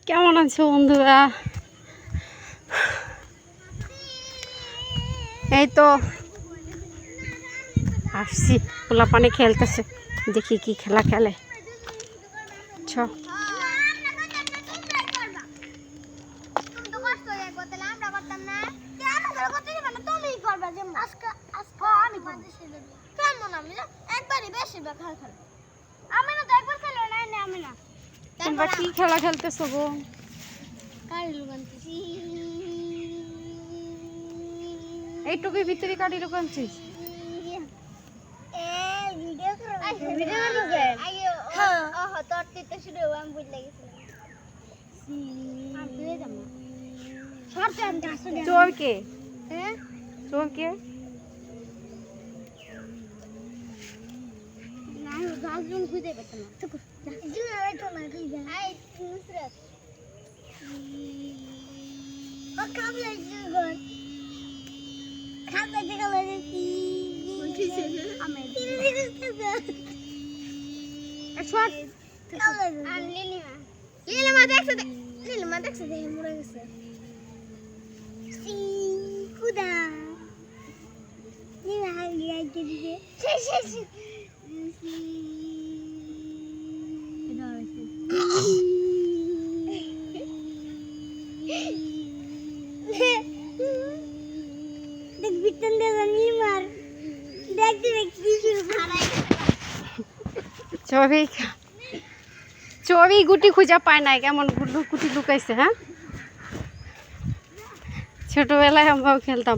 কেমন আছো বন্ধুরা? এই তো আসছি, পোলা পানি খেলতেছে, দেখি কি খেলা খেলে। তোমরা কি খেলা খেলতেছো গো? এইটুকুর ভিতরে কাটি লুকাচ্ছিস? চোর কে? চোর কে? খুঁজে পেতাম চবি গুটি খুঁজা পায় নাই, কেমন গুটি লুকাইছে। হ্যাঁ, ছোটবেলায় আমরাও খেলতাম।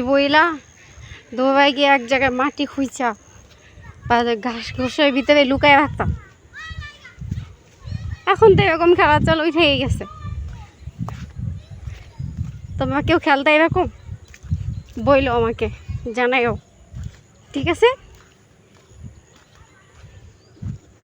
বইলা দুবাই গিয়ে এক জায়গায় মাটি খুঁজা বা ঘাস ঘুষের ভিতরে লুকায় রাখতাম। এখন তো এরকম খেলার চল উঠে গেছে। তোমরা কেউ খেলতে এরকম বইলো আমাকে জানাইও, ঠিক আছে?